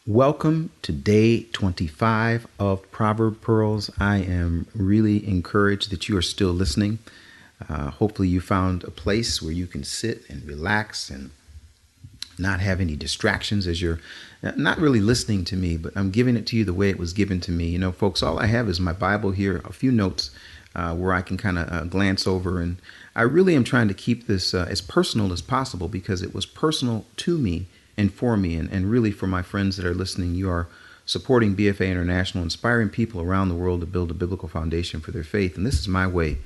Welcome to day 25 of Proverb Pearls. I am really encouraged that you are still listening. Hopefully you found a place where you can sit and relax and not have any distractions as you're not really listening to me, but I'm giving it to you the way it was given to me. You know, folks, all I have is my Bible here, a few notes where I can kind of glance over. And I really am trying to keep this as personal as possible because it was personal to me and for me, and really for my friends that are listening. You are supporting BFA International, inspiring people around the world to build a biblical foundation for their faith. And this is my way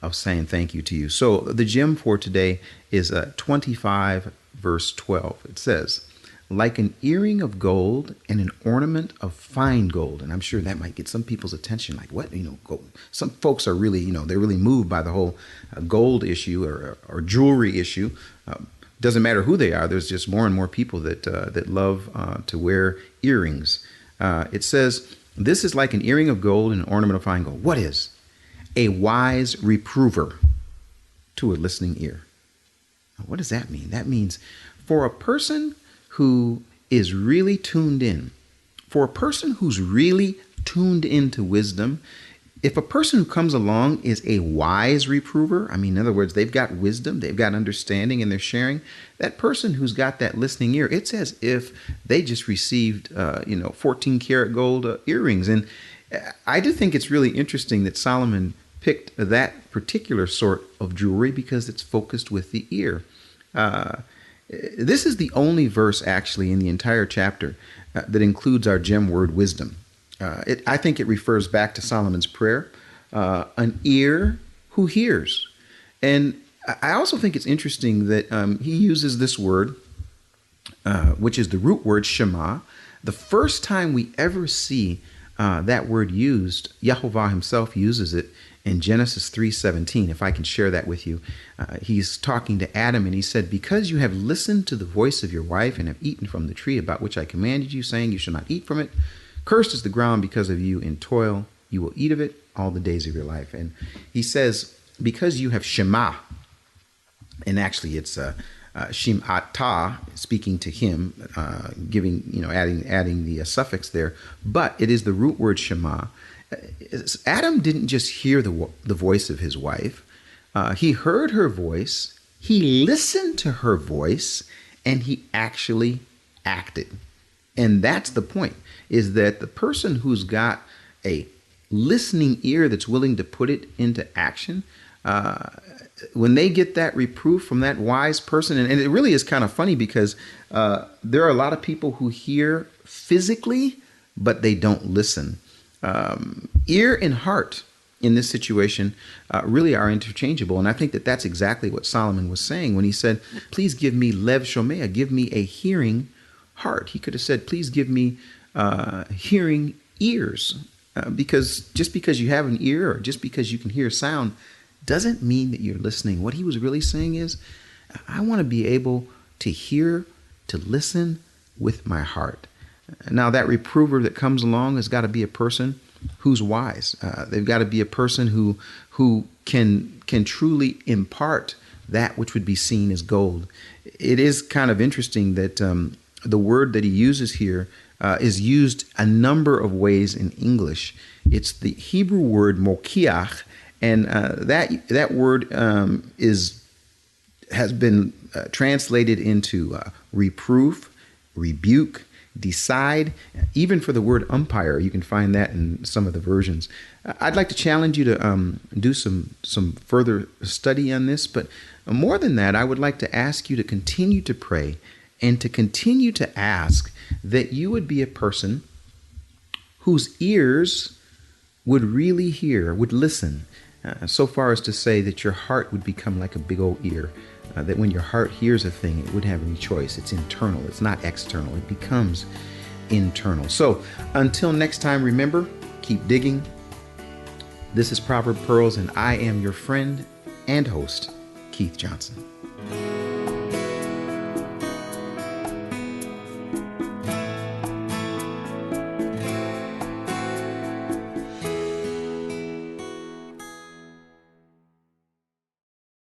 of saying thank you to you. So the gem for today is 25 verse 12. It says, like an earring of gold and an ornament of fine gold. And I'm sure that might get some people's attention. Like, what? Gold. Some folks are really, they're really moved by the whole gold issue or jewelry issue. Doesn't matter who they are. There's just more and more people that love to wear earrings. It says, this is like an earring of gold and an ornament of fine gold. What is? A wise reprover to a listening ear. What does that mean? That means for a person who is really tuned in, for a person who's really tuned into wisdom, if a person who comes along is a wise reprover, in other words, they've got wisdom, they've got understanding, and they're sharing, that person who's got that listening ear, it's as if they just received, 14 karat gold earrings. And I do think it's really interesting that Solomon picked that particular sort of jewelry because it's focused with the ear. This is the only verse actually in the entire chapter that includes our gem word wisdom. I think it refers back to Solomon's prayer, an ear who hears. And I also think it's interesting that he uses this word, which is the root word Shema. The first time we ever see that word used, Yahovah himself uses it in Genesis 3:17. If I can share that with you. He's talking to Adam and he said, because you have listened to the voice of your wife and have eaten from the tree about which I commanded you, saying you shall not eat from it, cursed is the ground because of you. In toil you will eat of it all the days of your life. And he says, because you have Shema, and actually it's Shim'ata, speaking to him, adding the suffix there, but it is the root word Shema. Adam didn't just hear the voice of his wife. He heard her voice, he listened to her voice, and he actually acted. And that's the point, is that the person who's got a listening ear that's willing to put it into action, when they get that reproof from that wise person, and it really is kind of funny because there are a lot of people who hear physically, but they don't listen. Ear and heart in this situation really are interchangeable. And I think that that's exactly what Solomon was saying when he said, please give me lev shomea, give me a hearing heart. He could have said, please give me hearing ears, because just because you have an ear or just because you can hear sound doesn't mean that you're listening. What he was really saying is, I want to be able to hear, to listen with my heart. Now, that reprover that comes along has got to be a person who's wise. They've got to be a person who can truly impart that which would be seen as gold. It is kind of interesting that the word that he uses here is used a number of ways in English. It's the Hebrew word mokiach, and that word has been translated into reproof, rebuke, decide. Even for the word umpire, you can find that in some of the versions. I'd like to challenge you to do some further study on this, but more than that, I would like to ask you to continue to pray and to continue to ask that you would be a person whose ears would really hear, would listen, so far as to say that your heart would become like a big old ear, that when your heart hears a thing, it wouldn't have any choice. It's internal. It's not external. It becomes internal. So until next time, remember, keep digging. This is Proverb Pearls, and I am your friend and host, Keith Johnson.